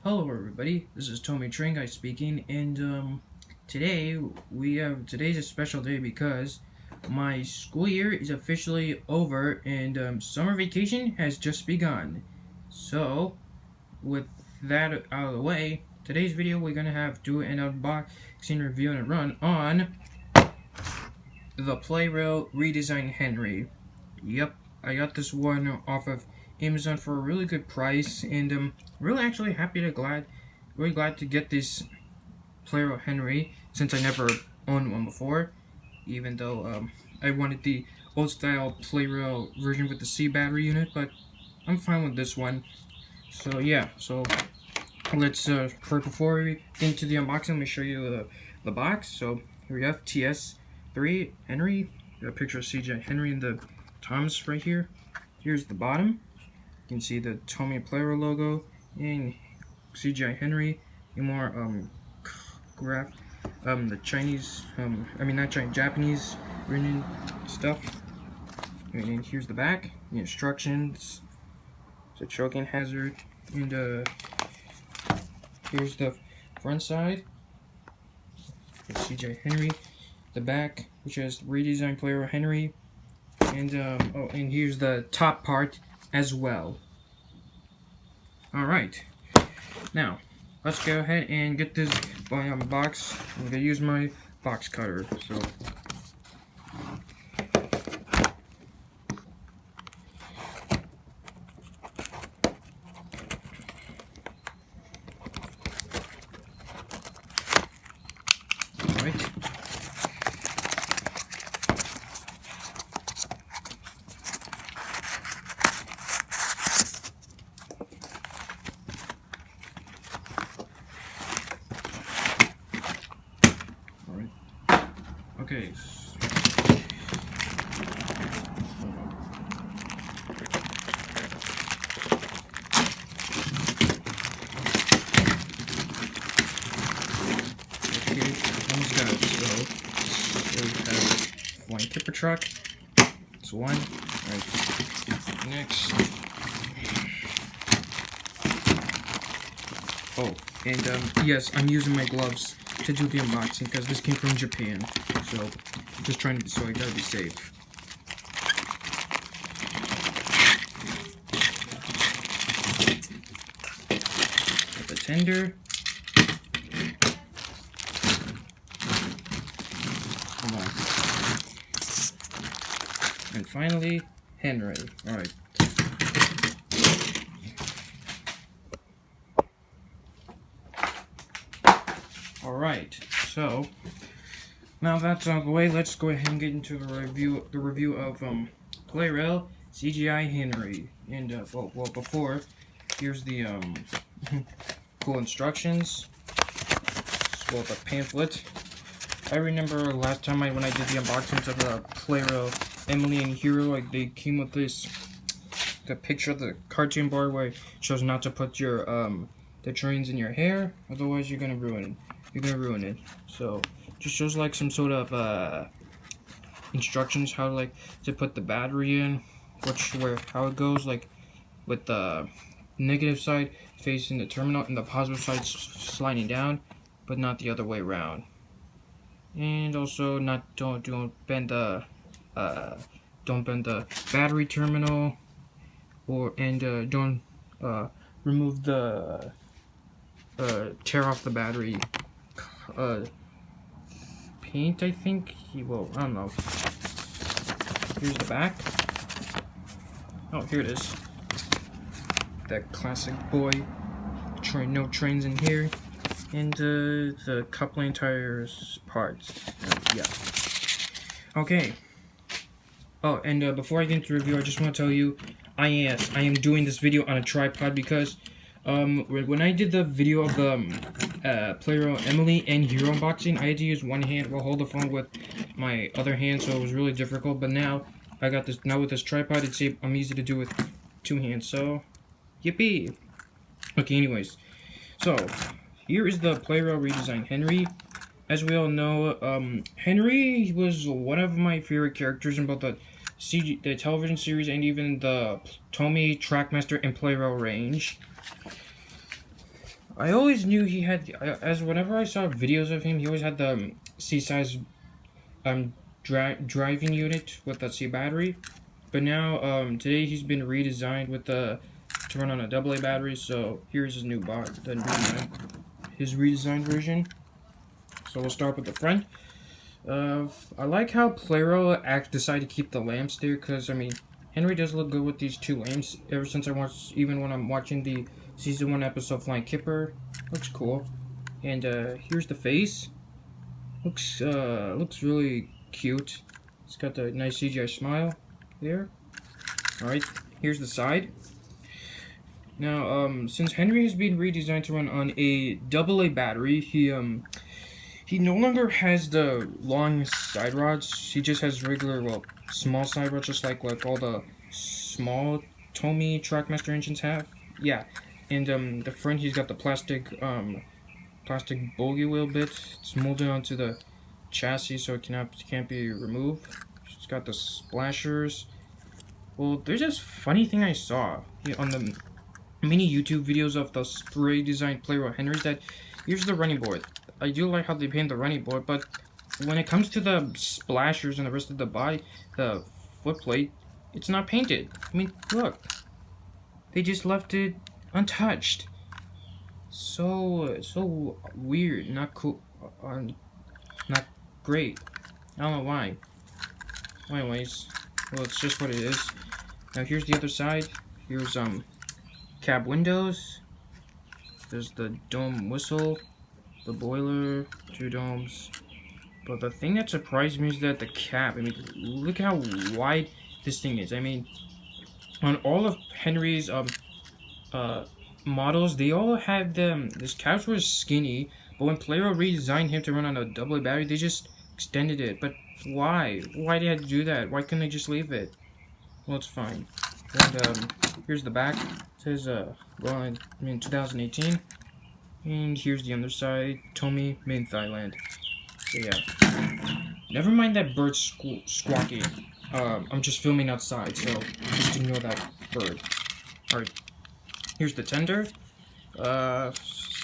Hello everybody, this is Tomy Guy speaking, and today's a special day because my school year is officially over and summer vacation has just begun. So, with that out of the way, today's video we're gonna do an unboxing, review, and a run on the Plarail Redesign Henry. Yep, I got this one off of Amazon for a really good price, and I'm really actually really glad to get this Plarail Henry since I never owned one before, even though I wanted the old style Plarail version with the C battery unit, but I'm fine with this one. So yeah, let's before we get into the unboxing, let me show you the box. So here we have TS3 Henry. Got a picture of CGI Henry in the Thomas right here. Here's the bottom. You can see the Tomy Plarail logo and CGI Henry. And more the Chinese, Japanese written stuff. And here's the back. The instructions. It's a choking hazard. And here's the front side. It's CGI Henry. The back, which has redesigned Plarail Henry. And here's the top part as well. Alright, now let's go ahead and get this box. I'm going to use my box cutter. So alright. Okay. Almost got it. So we have flying tipper truck. That's one. Alright. Next. Oh, and yes, I'm using my gloves to do the unboxing because this came from Japan. So just trying to, so I gotta be safe. Got the tender. Come on. And finally, Henry. Alright. Alright, so now that's out of the way, let's go ahead and get into the review of Plarail CGI Henry. And well, before, here's the cool instructions. Well, the pamphlet. I remember last time when I did the unboxings of the Plarail Emily and Hero, like they came with the picture of the cartoon board where it shows not to put your the trains in your hair, otherwise you're gonna ruin it. So just shows like some sort of instructions how to put the battery in, how it goes, like with the negative side facing the terminal and the positive side sliding down, but not the other way around. And also don't bend the battery terminal, don't remove the tear off the battery paint, I think. I don't know. Here's the back. Oh, here it is. That classic boy. No trains in here. And the coupling tires parts. Yeah. Okay. Oh, and before I get into the review, I just want to tell you, I am doing this video on a tripod because when I did the video of the Plarail Emily and Hero unboxing, I had to use one hand while hold the phone with my other hand, so it was really difficult. But now I got this. Now with this tripod, I'm easy to do with two hands. So, yippee! Okay, anyways, so here is the Plarail Redesign Henry. As we all know, Henry was one of my favorite characters in both the television series and even the Tomy, Trackmaster, and Plarail range. I always knew he had, as whenever I saw videos of him, he always had the C-size um, driving unit with the C battery. But now, today he's been redesigned with the to run on a AA battery. So here's his new his redesigned version. So we'll start with the front. I like how Plarail decided to keep the lamps there, because I mean, Henry does look good with these two lamps. Ever since I watched, even when I'm watching the season 1 episode Flying Kipper, looks cool. And here's the face. Looks really cute. It's got the nice CGI smile there. All right, here's the side. Now, since Henry has been redesigned to run on a AA battery, he no longer has the long side rods. He just has regular, well, small side rods, just like all the small Tomy Trackmaster engines have. Yeah, and the front he's got the plastic bogie wheel bit. It's molded onto the chassis, so it can't be removed. It's got the splashers. Well, there's this funny thing I saw on the many YouTube videos of the redesigned Plarail Henrys, that here's the running board. I do like how they paint the running board, but when it comes to the splashers and the rest of the body, the footplate, it's not painted. I mean, look. They just left it untouched. So weird, not cool, not great. I don't know why. Anyways, well, it's just what it is. Now here's the other side. Here's cab windows. There's the dome whistle, the boiler, 2 domes. But the thing that surprised me is that the cab. I mean, look how wide this thing is. I mean, on all of Henry's models, they all had them. This cabs was skinny, but when Plarail redesigned him to run on a AA battery, they just extended it. But why? Why did they have to do that? Why couldn't they just leave it? Well, it's fine. And here's the back. It says well, in 2018. And here's the underside. Tomy, made in Thailand. So yeah. Never mind that bird squawking. I'm just filming outside, so just ignore that bird. Alright. Here's the tender.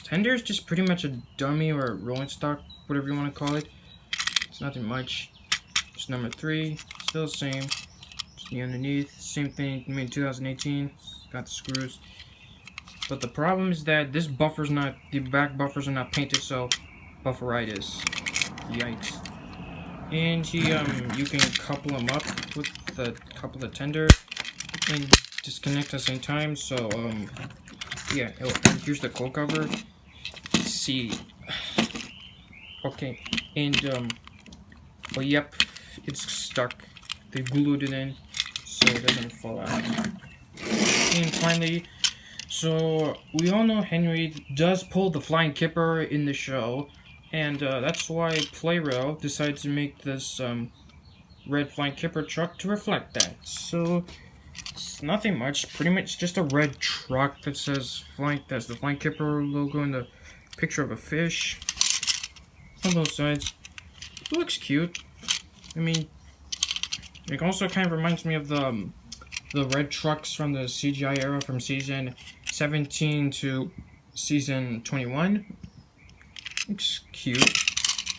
Tender is just pretty much a dummy or a rolling stock, whatever you want to call it. It's nothing much. Just number 3, still the same. Just the underneath, same thing. I mean, 2018. Got the screws. But the problem is that this buffer's not, the back buffers are not painted, so bufferitis. Yikes. And you can couple them up with the couple of tender and disconnect at the same time. So yeah. Oh, and here's the coil cover. Let's see. Okay, and well, yep, it's stuck. They glued it in so it doesn't fall out. And finally, so we all know Henry does pull the flying kipper in the show, and that's why Plarail decided to make this red flying kipper truck to reflect that. So it's nothing much, pretty much just a red truck that says that's the flying kipper logo and the picture of a fish on both sides. It looks cute. I mean, it also kind of reminds me of the red trucks from the CGI era from season 17 to season 21. Looks cute,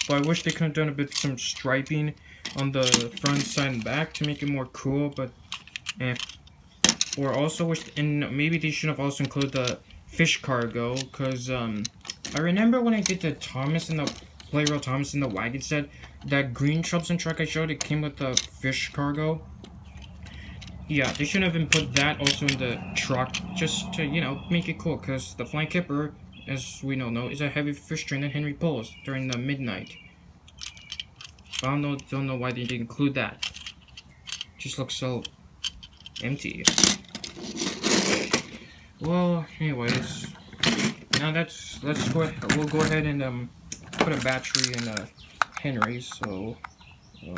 but I wish they could have done some striping on the front, side, and back to make it more cool, but eh. Or also wish, and maybe they should have also included the fish cargo, because I remember when I did the Plarail Thomas in the wagon set, that green Troublesome truck I showed, it came with the fish cargo. Yeah, they should have put that also in the truck, just to, you know, make it cool, because the flying kipper, as we all know, is a heavy fish train that Henry pulls during the midnight. I don't know why they didn't include that. Just looks so empty. Well, anyways, now we'll go ahead and put a battery in Henry. So yeah.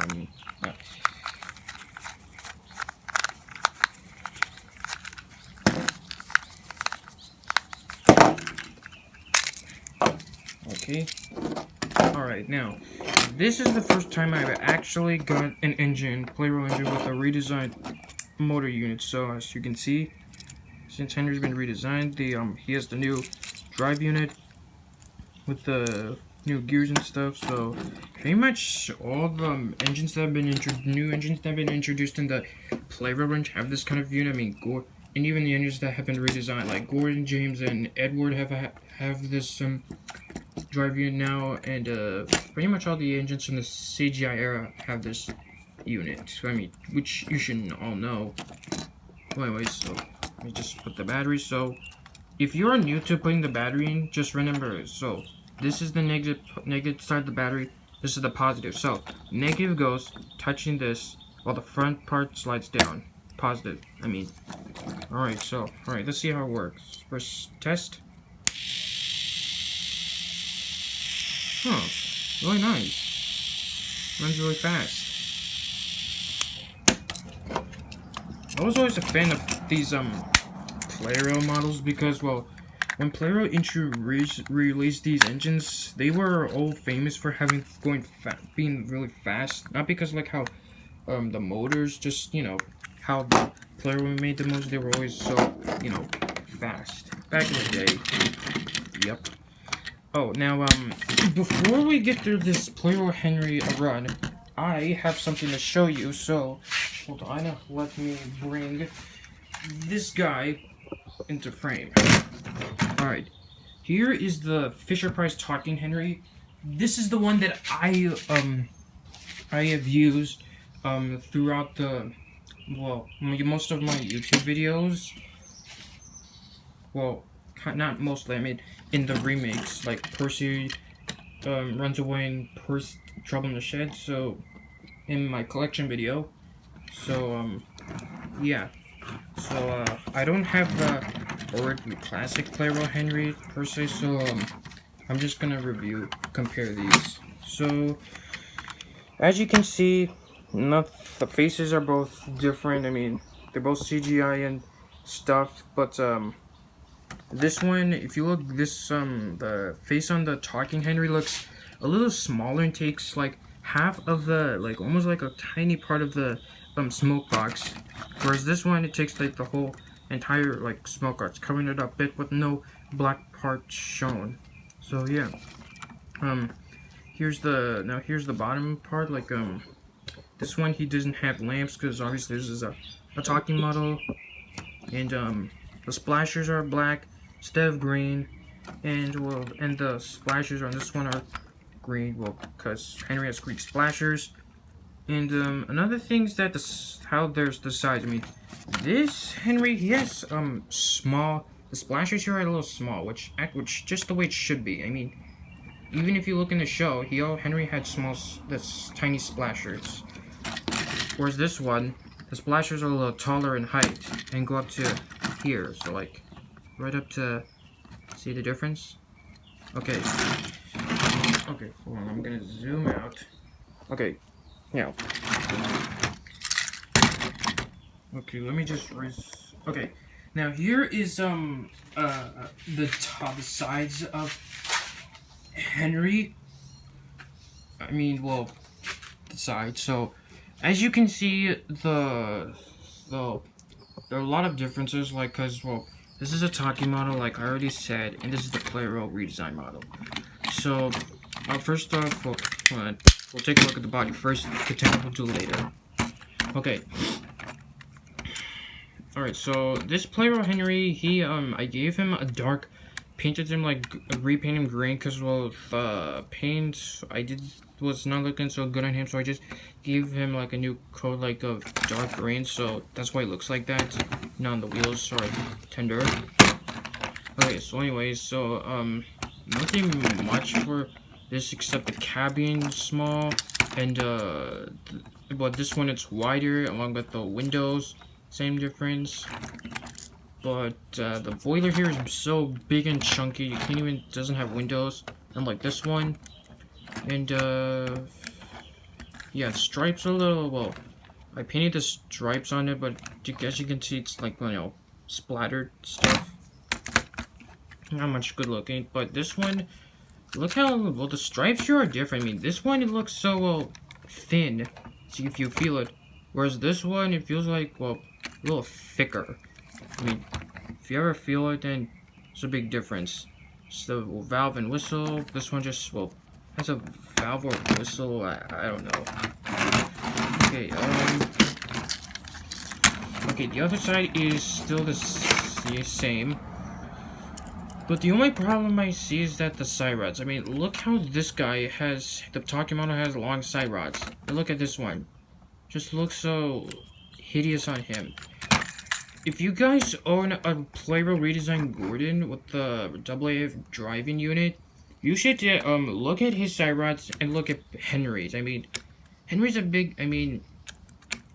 Okay. Alright, now, this is the first time I've actually got an Plarail engine with a redesigned motor unit. So, as you can see, since Henry's been redesigned, he has the new drive unit with the new gears and stuff. So pretty much all the engines that have been new engines that have been introduced in the Plarail range have this kind of unit. I mean, and even the engines that have been redesigned, like Gordon, James, and Edward have this drive unit now, and pretty much all the engines from the CGI era have this unit. So, I mean, which you should all know. Well, anyways, so let me just put the battery. So if you're new to putting the battery in, just remember, so this is the negative side of the battery, this is the positive. So negative goes touching this while the front part slides down. Positive, I mean. Alright, let's see how it works. First test. Huh, really nice. Runs really fast. I was always a fan of these Plarail models because, well, when Plarail released these engines, they were all famous for being really fast. Not because like how the motors, just how the Plarail made the most. They were always so fast back in the day. Yep. Oh, now before we get through this Plarail Henry run, I have something to show you. So hold on, let me bring this guy into frame. Alright, here is the Fisher-Price Talking Henry. This is the one that I have used throughout most of my YouTube videos. Well, not mostly, I mean in the remakes, like Percy runs away and Trouble in the Shed, so in my collection video. So yeah. So I don't have the classic Plarail Henry per se, so I'm just gonna compare these. So as you can see, the faces are both different. I mean, they're both CGI and stuff, but this one, if you look, the face on the Talking Henry looks a little smaller and takes like half of the, almost like a tiny part of the smoke box, whereas this one, it takes like the whole entire smoke box, covering it up bit with no black part shown. So yeah, here's the bottom part. This one, he doesn't have lamps because obviously this is a talking model, and the splashers are black instead of green, and the splashers on this one are green, because Henry has green splashers. And another thing is that how there's the size. I mean, this Henry, he has small. The splashers here are a little small, which just the way it should be. I mean, even if you look in the show, Henry had tiny splashers. Whereas this one, the splashers are a little taller in height and go up to here. So right up to, see the difference? Okay. Okay, hold on. I'm gonna zoom out. Okay. Now, okay, let me just okay, now here is the sides of Henry. I mean, well, the sides. So, as you can see, there are a lot of differences. Cause this is a talking model, like I already said, and this is the Plarail redesign model. So, first off, we'll take a look at the body first. The tank we'll do later. Okay. Alright, so this Plarail Henry, I gave him a dark, painted him repaint him green, because paint I did was not looking so good on him, so I just gave him a new coat of dark green, so that's why it looks like that. Now on the wheels are tender. Okay, so anyways, so nothing much for this except the cabin small, and but this one it's wider along with the windows, same difference. But the boiler here is so big and chunky, you can't even, doesn't have windows, unlike this one. And yeah, the stripes are a little, I painted the stripes on it, but as you can see, it's splattered stuff. Not much good looking, but this one, look how, the stripes here are different. I mean, this one, it looks so, thin, see if you feel it. Whereas this one, it feels a little thicker. I mean, if you ever feel it, then it's a big difference. It's the valve and whistle. This one just, well, has a valve or whistle. I don't know. Okay, okay, the other side is still the same. But the only problem I see is that the side rods. I mean, look how this guy has, the Takemono has long side rods. And look at this one. Just looks so hideous on him. If you guys own a Plarail redesigned Gordon with the AA driving unit, you should look at his side rods and look at Henry's. I mean, Henry's a big, I mean,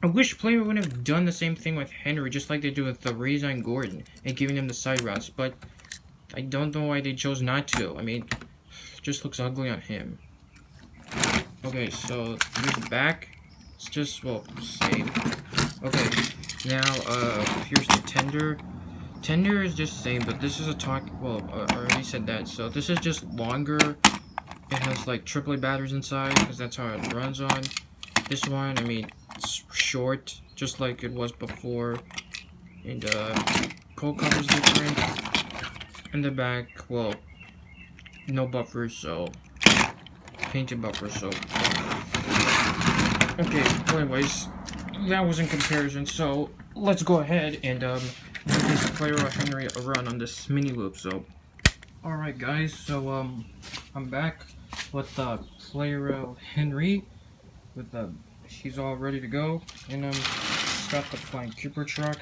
I wish Plarail would have done the same thing with Henry, just like they do with the redesigned Gordon, and giving him the side rods, but I don't know why they chose not to. I mean, it just looks ugly on him. Okay, so here's the back. It's just, well, same. Okay, now, here's the tender. Tender is just the same, but this is a well, I already said that. So this is just longer. It has, like, AAA batteries inside, because that's how it runs on. This one, I mean, it's short, just like it was before. And, cold cover's different. In the back, well, no buffers, so painted buffers, so okay. Well, anyways, that was in comparison. So let's go ahead and give this Plarail Henry a run on this mini loop. So, all right, guys. So I'm back with the Plarail Henry. With the he's all ready to go, and got the Flying Cooper truck.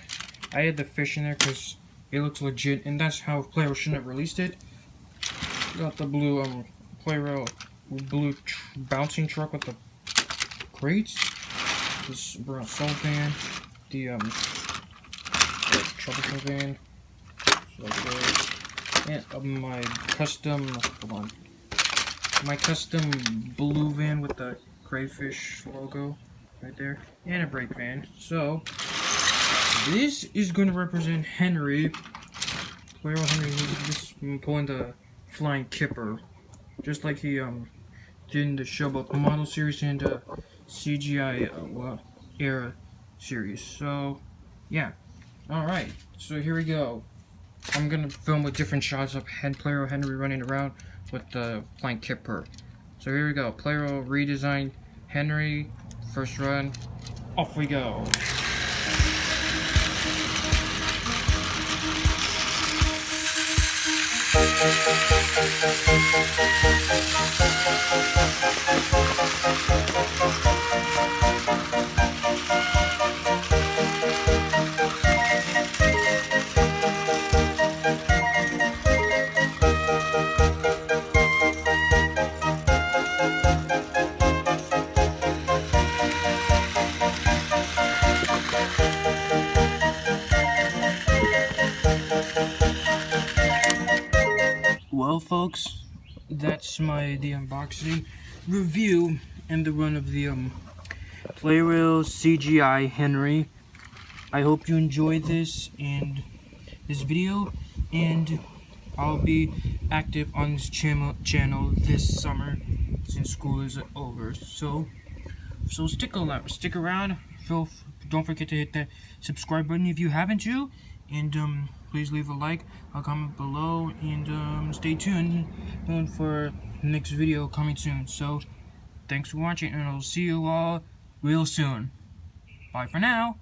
I had the fish in there because it looks legit, and that's how Plarail shouldn't have released it. Got the blue Plarail blue bouncing truck with the crates. This brown salt van, the troublesome van, and my custom my custom blue van with the crayfish logo right there, and a brake van. So this is going to represent Henry. Plarail Henry is pulling the Flying Kipper, just like he did in the show about the model series and CGI era series. So yeah, all right. So here we go. I'm gonna film with different shots of Plarail Henry running around with the Flying Kipper. So here we go. Plarail redesigned Henry, first run. Off we go. Well, folks, that's the unboxing review and the run of the Plarail CGI Henry. I hope you enjoyed this video, and I'll be active on this channel this summer since school is over. So stick around. Don't forget to hit that subscribe button if you haven't yet, and please leave a like, a comment below, and stay tuned for next video coming soon. So thanks for watching, and I'll see you all real soon. Bye for now.